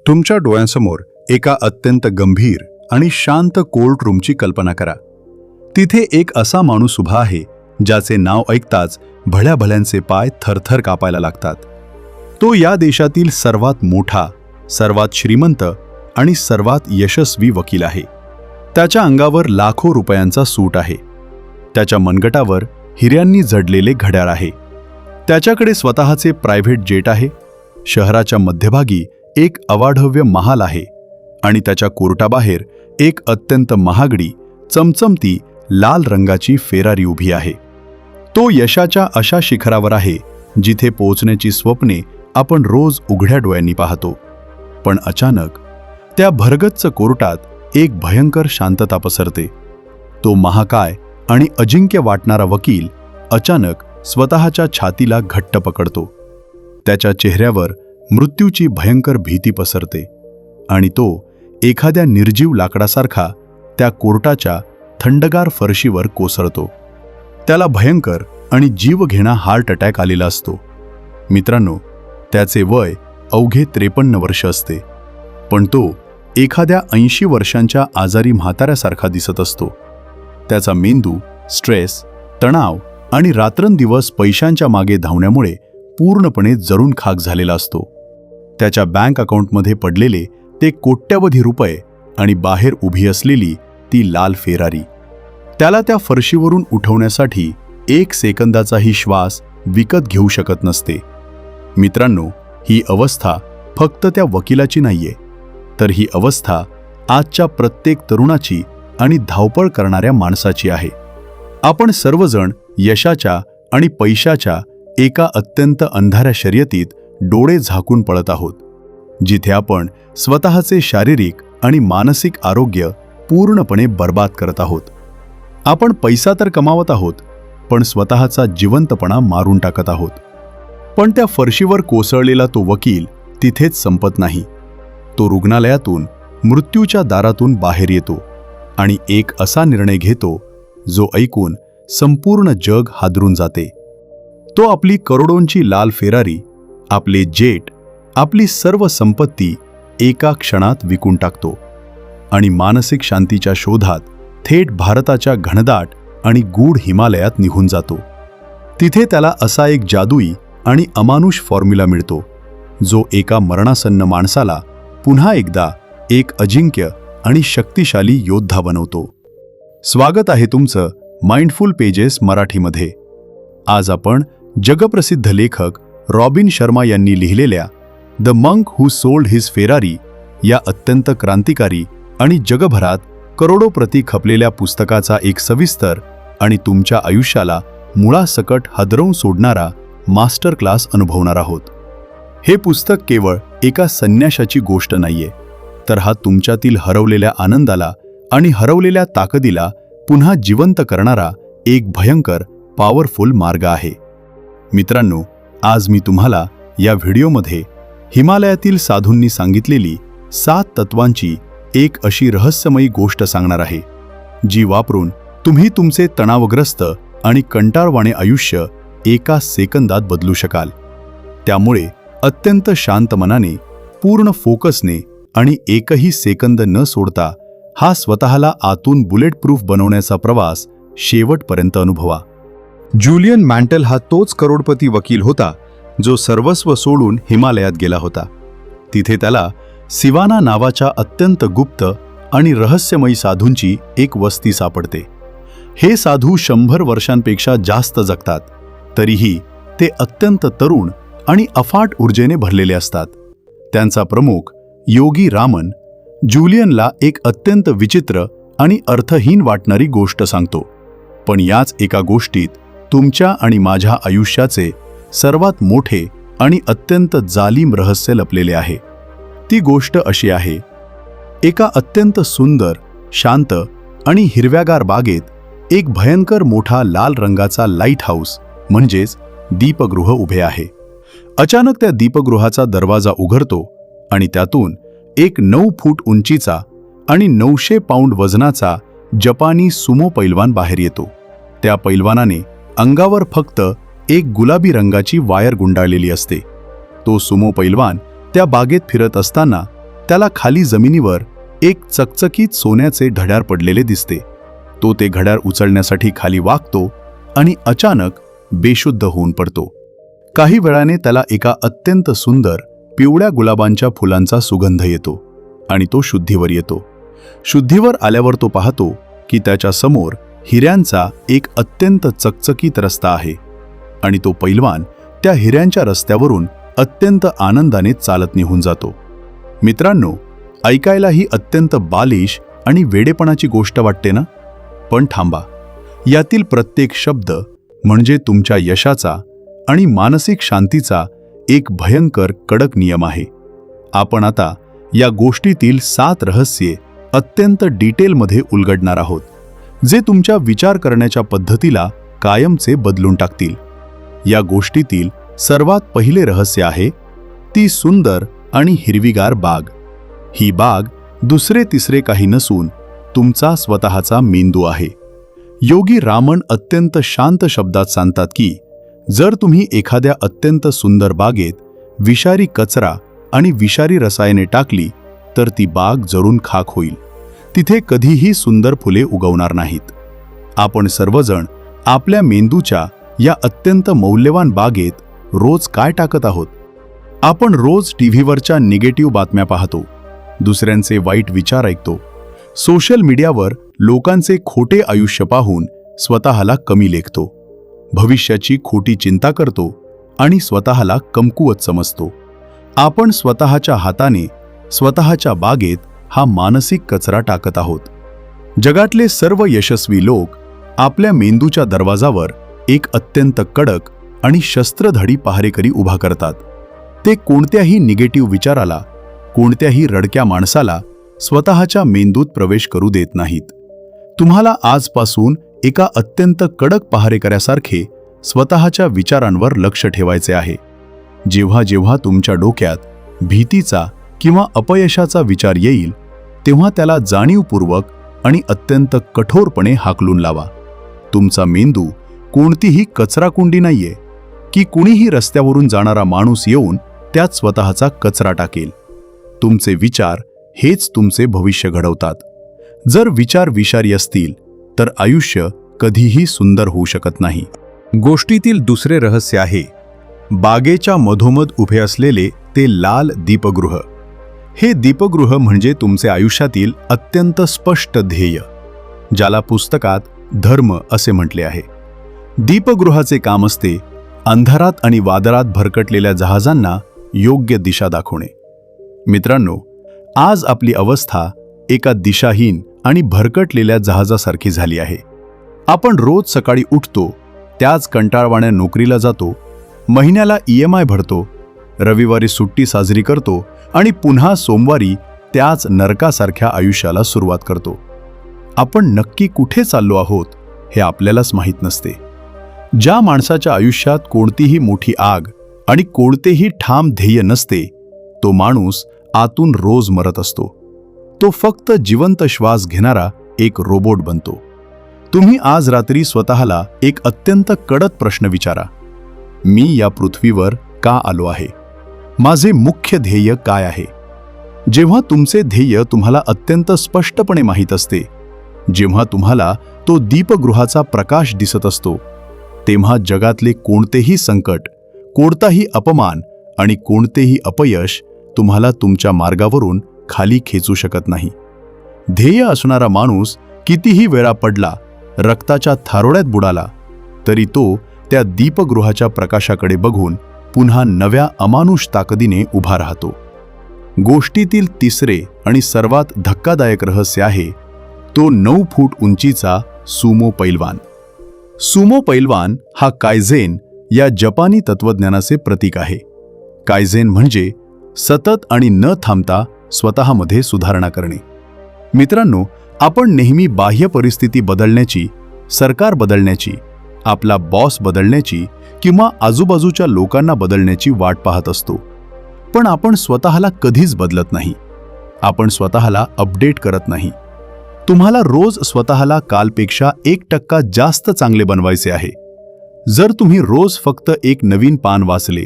तुमच्या डोळ्यांसमोर एका अत्यंत गंभीर आणि शांत कोर्ट रूमची कल्पना करा. तिथे एक असा माणूस उभा आहे ज्याचे नाव ऐकताच भल्याभल्यांचे पाय थरथर कापायला लागतात. तो या देशातील सर्वात मोठा, सर्वात श्रीमंत आणि सर्वात यशस्वी वकील आहे. त्याच्या अंगावर लाखो रुपयांचा सूट आहे. त्याच्या मनगटावर हिऱ्यांनी जडलेले घड्याळ आहे. त्याच्याकडे स्वतःचे प्रायव्हेट जेट आहे. शहराच्या मध्यभागी एक अवाढव्य महाल आहे आणि त्याच्या कोर्टाबाहेर एक अत्यंत महागडी, चमचमती लाल रंगाची फेरारी उभी आहे. तो यशाच्या अशा शिखरावर आहे जिथे पोहोचण्याची स्वप्ने आपण रोज उघड्या डोळ्यांनी पाहतो. पण अचानक त्या भरगच्च कोर्टात एक भयंकर शांतता पसरते. तो महाकाय आणि अजिंक्य वाटणारा वकील अचानक स्वतःच्या छातीला घट्ट पकडतो. त्याच्या चेहऱ्यावर मृत्यूची भयंकर भीती पसरते आणि तो एखाद्या निर्जीव लाकडासारखा त्या कोर्टाच्या थंडगार फरशीवर कोसळतो. त्याला भयंकर आणि जीवघेणा हार्ट अटॅक आलेला असतो. मित्रांनो, त्याचे वय अवघे 53 वर्ष असते, पण तो एखाद्या 80 वर्षांच्या आजारी म्हाताऱ्यासारखा दिसत असतो. त्याचा मेंदू स्ट्रेस, तणाव आणि रात्रंदिवस पैशांच्या मागे धावण्यामुळे पूर्णपणे जळून खाक झालेला असतो. त्याच्या बँक अकाउंटमध्ये पडलेले ते कोट्यवधी रुपये आणि बाहेर उभी असलेली ती लाल फेरारी त्याला त्या फरशीवरून उठवण्यासाठी 1 सेकंदाचाही श्वास विकत घेऊ शकत नसते. मित्रांनो, ही अवस्था फक्त त्या वकिलाची नाहीये, तर ही अवस्था आजच्या प्रत्येक तरुणाची आणि धावपळ करणाऱ्या माणसाची आहे. आपण सर्वजण यशाच्या आणि पैशाच्या एका अत्यंत अंधाऱ्या शर्यतीत डोळे झाकून पळत आहोत, जिथे आपण स्वतःचे शारीरिक आणि मानसिक आरोग्य पूर्णपणे बर्बाद करत आहोत. आपण पैसा तर कमावत आहोत, पण स्वतःचा जिवंतपणा मारून टाकत आहोत. पण त्या फरशीवर कोसळलेला तो वकील तिथेच संपत नाही. तो रुग्णालयातून, मृत्यूच्या दारातून बाहेर येतो आणि एक असा निर्णय घेतो जो ऐकून संपूर्ण जग हादरून जाते. तो आपली करोडोंची लाल फेरारी, आपले जेट, आपली सर्व संपत्ती एका क्षणात विकून टाकतो आणि मानसिक शांतीच्या शोधात थेट भारताच्या घनदाट आणि गूढ हिमालयात निघून जातो. तिथे त्याला असा एक जादुई आणि अमानुष फॉर्म्युला मिळतो जो एका मरणासन्न माणसाला पुन्हा एकदा एक अजिंक्य आणि शक्तिशाली योद्धा बनवतो. स्वागत आहे तुमचं माइंडफुल पेजेस मराठीमध्ये. आज आपण जगप्रसिद्ध लेखक रॉबिन शर्मा यांनी लिहिलेल्या the monk who sold his Ferrari या अत्यंत क्रांतिकारी आणि जगभरात करोडो प्रती खपलेल्या पुस्तकाचा एक सविस्तर आणि तुमच्या आयुष्याला मुळासकट हादरवून सोडणारा मास्टर क्लास अनुभवणार आहोत. हे पुस्तक केवळ एका संन्याशाची गोष्ट नाहीये, तर हा तुमच्यातील हरवलेल्या आनंदाला आणि हरवलेल्या ताकदीला पुन्हा जिवंत करणारा एक भयंकर पॉवरफुल मार्ग आहे. मित्रांनो, आज मी तुम्हाला या व्हिडिओमध्ये हिमालयातील साधूंनी सांगितलेली 7 तत्वांची एक अशी रहस्यमयी गोष्ट सांगणार आहे, जी वापरून तुम्ही तुमचे तणावग्रस्त आणि कंटाळवाणे आयुष्य एका सेकंदात बदलू शकाल. त्यामुळे अत्यंत शांत मनाने, पूर्ण फोकसने आणि एकही सेकंद न सोडता हा स्वतःला आतून बुलेट प्रूफ बनवण्याचा प्रवास शेवटपर्यंत अनुभवा. ज्युलियन मॅन्टेल हा तोच करोडपती वकील होता जो सर्वस्व सोडून हिमालयात गेला होता. तिथे त्याला सिवाना नावाच्या अत्यंत गुप्त आणि रहस्यमयी साधूंची एक वस्ती सापडते. हे साधू 100 वर्षांपेक्षा जास्त जगतात, तरीही ते अत्यंत तरुण आणि अफाट ऊर्जेने भरलेले असतात. त्यांचा प्रमुख योगी रामन ज्युलियनला एक अत्यंत विचित्र आणि अर्थहीन वाटणारी गोष्ट सांगतो, पण याच एका गोष्टीत तुमच्या आणि माझ्या आयुष्याचे सर्वात मोठे आणि अत्यंत जालिम रहस्य लपलेले आहे. ती गोष्ट अशी आहे, एका अत्यंत सुंदर, शांत आणि हिरव्यागार बागेत एक भयंकर मोठा लाल रंगाचा लाईट हाऊस म्हणजेच दीपगृह उभे आहे. अचानक त्या दीपगृहाचा दरवाजा उघडतो आणि त्यातून एक 9 फूट उंचीचा आणि 900 पाऊंड वजनाचा जपानी सुमो पैलवान बाहेर येतो. त्या पैलवानाने अंगावर फक्त एक गुलाबी रंगाची वायर गुंडाळलेली असते. तो सुमो पैलवान त्या बागेत फिरत असताना त्याला खाली जमिनीवर एक चकचकीत सोन्याचे घड्याळ पडलेले दिसते. तो ते घड्याळ उचलण्यासाठी खाली वाकतो आणि अचानक बेशुद्ध होऊन पडतो. काही वेळाने त्याला एका अत्यंत सुंदर पिवळ्या गुलाबांच्या फुलांचा सुगंध येतो आणि तो शुद्धीवर येतो. शुद्धीवर आल्यावर तो पाहतो की त्याच्या समोर हिऱ्यांचा एक अत्यंत चकचकीत रस्ता आहे आणि तो पैलवान त्या हिऱ्यांच्या रस्त्यावरून अत्यंत आनंदाने चालत निघून जातो. मित्रांनो, ऐकायला ही अत्यंत बालिश आणि वेडेपणाची गोष्ट वाटते ना? पण थांबा, यातील प्रत्येक शब्द म्हणजे तुमच्या यशाचा आणि मानसिक शांतीचा एक भयंकर कडक नियम आहे. आपण आता या गोष्टीतील 7 रहस्ये अत्यंत डिटेलमध्ये उलगडणार आहोत, जे तुमच्या विचार करण्याच्या पद्धतीला कायमचे बदलून टाकतील. या गोष्टीतील सर्वात पहिले रहस्य आहे ती सुंदर आणि हिरवीगार बाग. ही बाग दुसरे तिसरे काही नसून तुमचा स्वतःचा मेंदू आहे. योगी रामन अत्यंत शांत शब्दात सांगतात की जर तुम्ही एखाद्या अत्यंत सुंदर बागेत विषारी कचरा आणि विषारी रसायने टाकली तर ती बाग जळून खाक होईल. तिथे कधीही सुंदर फुले उगवणार नाहीत. आपण सर्वजण आपल्या मेंदूच्या या अत्यंत मौल्यवान बागेत रोज काय टाकत आहोत? आपण रोज टीव्हीवरच्या निगेटिव्ह बातम्या पाहतो, दुसऱ्यांचे वाईट विचार ऐकतो, सोशल मीडियावर लोकांचे खोटे आयुष्य पाहून स्वतःला कमी लेखतो, भविष्याची खोटी चिंता करतो आणि स्वतःला कमकुवत समजतो. आपण स्वतःच्या हाताने स्वतःच्या बागेत हा मानसिक कचरा टाकत आहोत. जगातले सर्व यशस्वी लोक आपल्या मेंदूच्या दरवाजावर एक अत्यंत कडक आणि शस्त्रधारी पहारेकरी उभा करतात. ते कोणत्याही निगेटिव्ह विचाराला, कोणत्याही रडक्या माणसाला स्वतःच्या मेंदूत प्रवेश करू देत नाहीत. तुम्हाला आजपासून एका अत्यंत कडक पहारेकऱ्यासारखे स्वतःच्या विचारांवर लक्ष ठेवायचे आहे. जेव्हा जेव्हा तुमच्या डोक्यात भीतीचा किंवा अपयशाचा विचार येईल तेव्हा त्याला जाणीवपूर्वक आणि अत्यंत कठोरपणे हाकलून लावा. तुमचा मेंदू कोणतीही कचराकुंडी नाहीये की कुणीही रस्त्यावरून जाणारा माणूस येऊन त्यात स्वतःचा कचरा टाकेल. तुमचे विचार हेच तुमचे भविष्य घडवतात. जर विचार विषारी असतील तर आयुष्य कधीही सुंदर होऊ शकत नाही. गोष्टीतील दुसरे रहस्य आहे बागेच्या मधोमध उभे असलेले ते लाल दीपगृह. हे दीपगृह म्हणजे तुमचे आयुष्यातील अत्यंत स्पष्ट ध्येय, ज्याला पुस्तकात धर्म असे म्हटले आहे. दीपगृहाचे काम असते अंधारात आणि वादळात भरकटलेल्या जहाजांना योग्य दिशा दाखवणे. मित्रांनो, आज आपली अवस्था एका दिशाहीन आणि भरकटलेल्या जहाजासारखी झाली आहे. आपण रोज सकाळी उठतो, त्याच कंटाळवाण्या नोकरीला जातो, महिन्याला EMI भरतो, रविवारी सुट्टी साजरी करतो आणि पुन्हा सोमवारी त्याच नरकासारख्या आयुष्याला सुरुवात करतो. आपण नक्की कुठे चाललो आहोत हे आपल्यालाच माहीत नसते. ज्या माणसाच्या आयुष्यात कोणतीही मोठी आग आणि कोणतेही ठाम ध्येय नसते, तो माणूस आतून रोज मरत असतो. तो फक्त जिवंत श्वास घेणारा एक रोबोट बनतो. तुम्ही आज रात्री स्वतःला एक अत्यंत कडक प्रश्न विचारा. मी या पृथ्वीवर का आलो आहे? माझे मुख्य ध्येय काय आहे? जेव्हा तुमचे ध्येय तुम्हाला अत्यंत स्पष्टपणे माहीत असते, जेव्हा तुम्हाला तो दीपगृहाचा प्रकाश दिसत असतो, तेव्हा जगातले कोणतेही संकट, कोणताही अपमान आणि कोणतेही अपयश तुम्हाला तुमच्या मार्गावरून खाली खेचू शकत नाही. ध्येय असणारा माणूस कितीही वेळा पडला, रक्ताच्या थारोळ्यात बुडाला, तरी तो त्या दीपगृहाच्या प्रकाशाकडे बघून पुन्हा नव्या अमानुष ताकदीने उभा राहतो. गोष्टीतील तिसरे आणि सर्वात धक्कादायक रहस्य आहे तो 9 फूट उंचीचा सुमो पैलवान. सुमो पैलवान हा कायझेन या जपानी तत्वज्ञानाचे प्रतीक आहे. कायझेन म्हणजे सतत आणि न थांबता स्वतःमध्ये सुधारणा करणे. मित्रांनो, आपण नेहमी बाह्य परिस्थिती बदलण्याची, सरकार बदलण्याची, आपला बॉस बदलण्याची किंवा आजूबाजूच्या लोकांना बदलण्याची वाट पाहत असतो. पण आपण स्वतःला कधीच बदलत नाही. आपण स्वतःला अपडेट करत नाही. तुम्हाला रोज स्वतःला कालपेक्षा 1% जास्त चांगले बनवायचे आहे. जर तुम्ही रोज फक्त एक नवीन पान वाचले,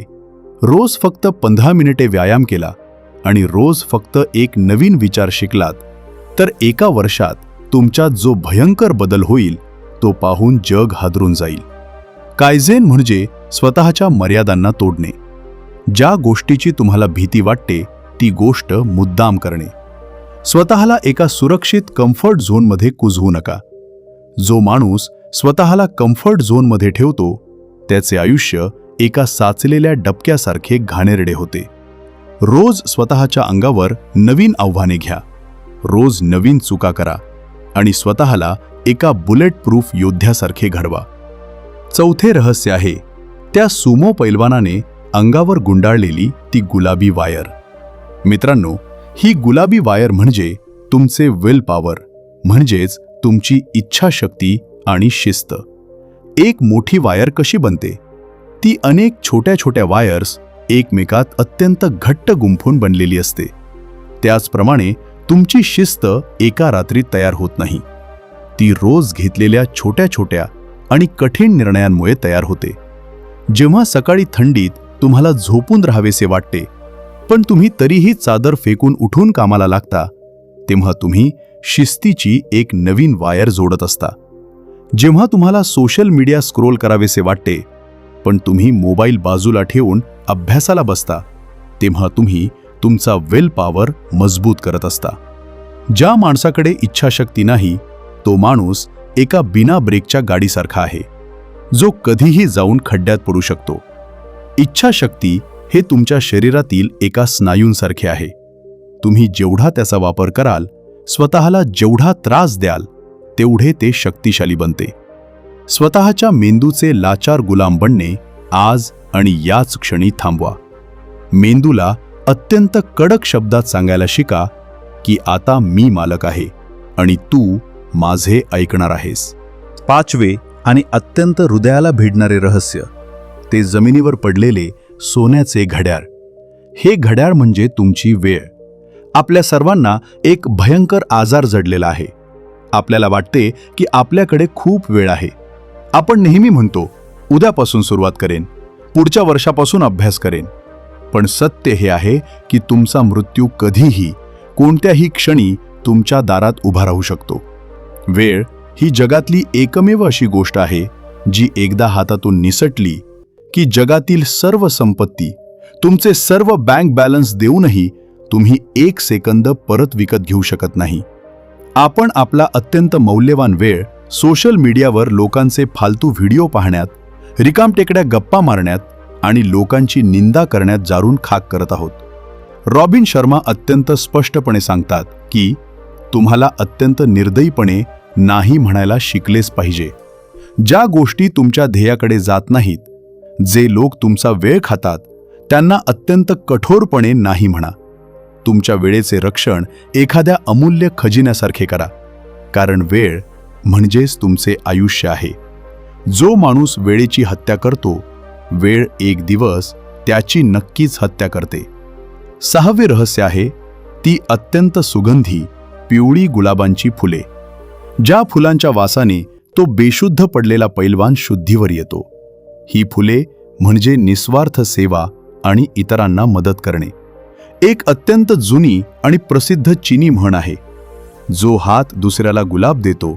रोज फक्त 15 मिनिटे व्यायाम केला आणि रोज फक्त एक नवीन विचार शिकलात तर एका वर्षात तुमच्यात जो भयंकर बदल होईल तो पाहून जग हादरून जाईल. कायझेन म्हणजे स्वतःच्या मर्यादांना तोडणे. ज्या गोष्टीची तुम्हाला भीती वाटते ती गोष्ट मुद्दाम करणे. स्वतःला एका सुरक्षित कम्फर्ट झोनमध्ये कुजवू नका. जो माणूस स्वतःला कम्फर्ट झोनमध्ये ठेवतो त्याचे आयुष्य एका साचलेल्या डबक्यासारखे घाणेरडे होते. रोज स्वतःच्या अंगावर नवीन आव्हाने घ्या, रोज नवीन चुका करा आणि स्वतःला एका बुलेट प्रूफ योद्ध्यासारखे घडवा. चौथे रहस्य आहे त्या सुमो पैलवानाने अंगावर गुंडाळलेली ती गुलाबी वायर. मित्रांनो, ही गुलाबी वायर म्हणजे तुमचे विल पॉवर, म्हणजेच तुमची इच्छाशक्ती आणि शिस्त. एक मोठी वायर कशी बनते? ती अनेक छोट्या छोट्या वायर्स एकमेकात अत्यंत घट्ट गुंफून बनलेली असते. त्याचप्रमाणे तुमची शिस्त एका रात्रीत तयार होत नाही. ती रोज घेतलेल्या छोट्या छोट्या आणि कठीण निर्णयांमुळे तयार होते. जेव्हा सकाळी थंडीत तुम्हाला झोपून राहावेसे वाटते पण तुम्ही तरीही चादर फेकून उठून कामाला लागता, तेव्हा तुम्ही शिस्तीची एक नवीन वायर जोडत असता. जेव्हा तुम्हाला सोशल मीडिया स्क्रोल करावेसे वाटते पण तुम्ही मोबाईल बाजूला ठेवून अभ्यासाला बसता, तेव्हा तुम्ही तुमचा विल पॉवर मजबूत करत असता. ज्या माणसाकडे इच्छाशक्ती नाही तो माणूस एका बिना ब्रेकच्या गाडीसारखा आहे, जो कधीही जाऊन खड्ड्यात पडू शकतो. इच्छाशक्ती हे तुमच्या शरीरातील एका स्नायूंसारखे आहे. तुम्ही जेवढा त्याचा वापर कराल, स्वतःला जेवढा त्रास द्याल, तेवढे ते शक्तिशाली बनते. स्वतःच्या मेंदूचे लाचार गुलाम बनणे आज आणि याच क्षणी थांबवा. मेंदूला अत्यंत कडक शब्दात सांगायला शिका की आता मी मालक आहे आणि तू माझे ऐकणार आहेस. पाचवे आणि अत्यंत हृदयाला भिडणारे रहस्य, ते जमिनीवर पडलेले सोन्याचे घड्याळ. हे घड्याळ म्हणजे तुमची वेळ. आपल्या सर्वांना एक भयंकर आजार जडलेला आहे. आपल्याला वाटते की आपल्याकडे खूप वेळ आहे. आपण नेहमी म्हणतो, उद्यापासून सुरुवात करेन, पुढच्या वर्षापासून अभ्यास करेन. पण सत्य हे आहे की तुमचा मृत्यू कधीही, कोणत्याही क्षणी तुमच्या दारात उभा राहू शकतो. वेळ ही जगातली एकमेव अशी गोष्ट आहे जी एकदा हातातून निसटली की जगातील सर्व संपत्ती, तुमचे सर्व बँक बॅलन्स देऊनही तुम्ही एक सेकंद परत विकत घेऊ शकत नाही. आपण आपला अत्यंत मौल्यवान वेळ सोशल मीडियावर लोकांचे फालतू व्हिडिओ पाहण्यात, रिकामटेकड्या गप्पा मारण्यात आणि लोकांची निंदा करण्यात जारून खाक करत आहोत. रॉबिन शर्मा अत्यंत स्पष्टपणे सांगतात की तुम्हाला अत्यंत निर्दयीपणे नाही म्हणायला शिकलेच पाहिजे. ज्या गोष्टी तुमच्या ध्येयाकडे जात नाहीत, जे लोक तुमचा वेळ खातात, त्यांना अत्यंत कठोरपणे नाही म्हणा. तुमच्या वेळेचे रक्षण एखाद्या अमूल्य खजिन्यासारखे करा, कारण वेळ म्हणजेच तुमचे आयुष्य आहे. जो माणूस वेळेची हत्या करतो, वेळ एक दिवस त्याची नक्कीच हत्या करते. सहावे रहस्य आहे ती अत्यंत सुगंधी पिवळी गुलाबांची फुले. ज्या फुलांच्या वासाने तो बेशुद्ध पडलेला पैलवान शुद्धीवर येतो. ही फुले म्हणजे निस्वार्थ सेवा आणि इतरांना मदत करणे. एक अत्यंत जुनी आणि प्रसिद्ध चीनी म्हण आहे, जो हात दुसऱ्याला गुलाब देतो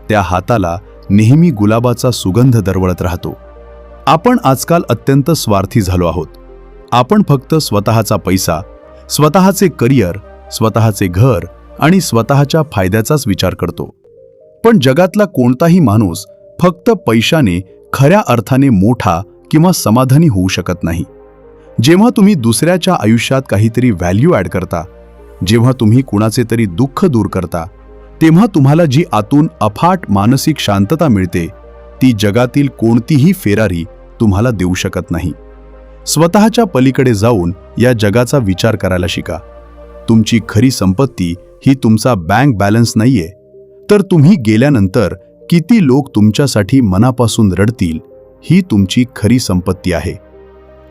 त्या हाताला नेहमी गुलाबाचा सुगंध दरवळत राहतो. आपण आजकाल अत्यंत स्वार्थी झालो आहोत. आपण फक्त स्वतःचा पैसा, स्वतःचे करिअर, स्वतःचे घर आणि स्वतःच्या फायद्याचाच विचार करतो. पण जगातला कोणताही माणूस फक्त पैशाने खऱ्या अर्थाने मोठा किंवा समाधानी होऊ शकत नाही. जेव्हा तुम्ही दुसऱ्याच्या आयुष्यात काहीतरी व्हॅल्यू ॲड करता, जेव्हा तुम्ही कुणाचे तरी दुःख दूर करता, तेव्हा तुम्हाला जी आतून अफाट मानसिक शांतता मिळते ती जगातील कोणतीही फेरारी तुम्हाला देऊ शकत नाही. स्वतःच्या पलीकडे जाऊन या जगाचा विचार करायला शिका. तुमची खरी संपत्ती ही तुमचा बँक बॅलन्स नाहीये, तर तुम्ही गेल्यानंतर किती लोक तुमच्यासाठी मनापासून रडतील ही तुमची खरी संपत्ती आहे.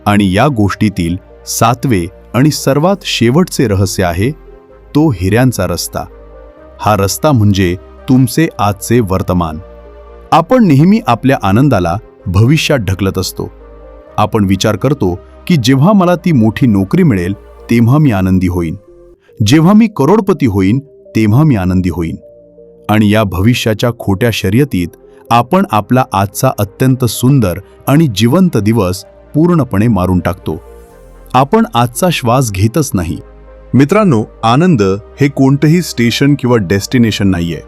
आणि या गोष्टीतील सातवे आणि सर्वात शेवटचे रहस्य आहे तो हिऱ्यांचा रस्ता. हा रस्ता म्हणजे तुमचे आजचे वर्तमान. आपण नेहमी आपल्या आनंदाला भविष्यात ढकलत असतो. आपण विचार करतो की जेव्हा मला ती मोठी नोकरी मिळेल तेव्हा मी आनंदी होईन. जेव्हा मी करोडपती होईन तेव्हा मी आनंदी होईन. आणि या भविष्याच्या खोट्या शर्यतीत आपण आपला आजचा अत्यंत सुंदर आणि जिवंत दिवस पूर्णपणे मारून टाकतो. आपण आजचा श्वास घेतच नाही. मित्रांनो, आनंद हे कोणतंही स्टेशन किंवा डेस्टिनेशन नाहीये,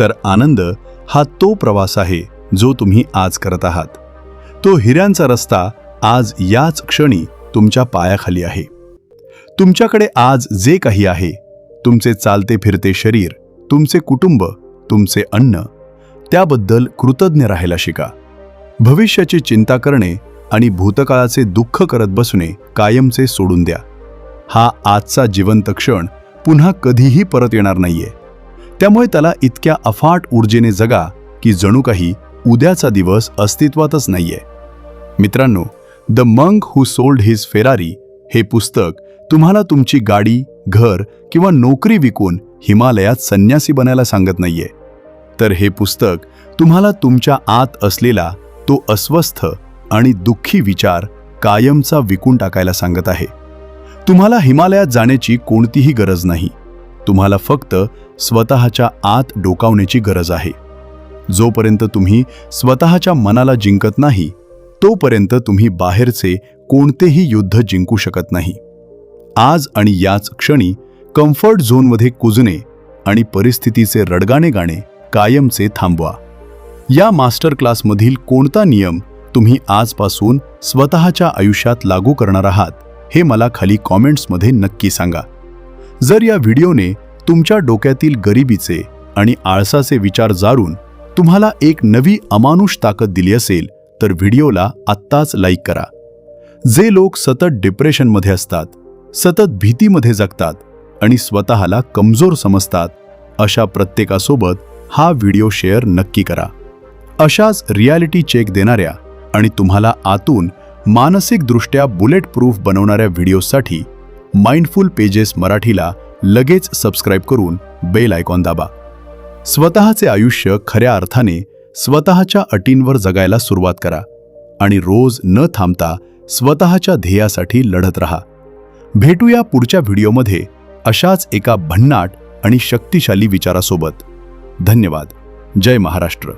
तर आनंद हा तो प्रवास आहे जो तुम्ही आज करत आहात. तो हिऱ्यांचा रस्ता आज याच क्षणी तुमच्या पायाखाली आहे. तुमच्याकडे आज जे काही आहे, तुमचे चालते फिरते शरीर, तुमचे कुटुंब, तुमचे अन्न, त्याबद्दल कृतज्ञ राहायला शिका. भविष्याची चिंता करणे आणि भूतकाळाचे दुःख करत बसणे कायमचे सोडून द्या. हा आजचा जिवंत क्षण पुन्हा कधीही परत येणार नाहीये. त्यामुळे त्याला इतक्या अफाट ऊर्जेने जगा की जणू काही उद्याचा दिवस अस्तित्वातच नाहीये. मित्रांनो, the monk who sold his Ferrari हे पुस्तक तुम्हाला तुमची गाडी, घर किंवा नोकरी विकून हिमालयात संन्यासी बनायला सांगत नाहीये, तर हे पुस्तक तुम्हाला तुमच्या आत असलेला तो अस्वस्थ आणि दुःखी विचार कायमचा विकून टाकायला सांगत आहे. तुम्हाला हिमालयात जाण्याची कोणतीही गरज नाही. तुम्हाला फक्त स्वतःच्या आत डोकावण्याची गरज आहे. जोपर्यंत तुम्ही स्वतःच्या मनाला जिंकत नाही, तोपर्यंत तुम्ही बाहेरचे कोणतेही युद्ध जिंकू शकत नाही. आज आणि याच क्षणी कम्फर्ट झोनमध्ये कुजणे आणि परिस्थितीचे रडगाणे गाणे कायमचे थांबवा. या मास्टर क्लासमधील कोणता नियम तुम्ही आजपासून स्वतःच्या आयुष्यात लागू करणार आहात हे मला खाली कॉमेंट्समध्ये नक्की सांगा. जर या व्हिडिओने तुमच्या डोक्यातील गरिबीचे आणि आळसाचे विचार जाळून तुम्हाला एक नवी अमानुष ताकद दिली असेल तर व्हिडिओला आत्ताच लाईक करा. जे लोक सतत डिप्रेशनमध्ये असतात, सतत भीतीमध्ये जगतात आणि स्वतःला कमजोर समजतात, अशा प्रत्येकासोबत हा व्हिडिओ शेअर नक्की करा. अशाच रियालिटी चेक देणाऱ्या आणि तुम्हाला आतून मानसिकदृष्ट्या बुलेट प्रूफ बनवणाऱ्या व्हिडिओसाठी माइंडफुल पेजेस मराठीला लगेच सबस्क्राईब करून बेल आयकॉन दाबा. स्वतःचे आयुष्य खऱ्या अर्थाने स्वतःच्या अटींवर जगायला सुरुवात करा आणि रोज न थांबता स्वतःच्या ध्येयासाठी लढत राहा. भेटूया पुढच्या व्हिडिओमध्ये अशाच एका भन्नाट आणि शक्तिशाली विचारासोबत. धन्यवाद. जय महाराष्ट्र.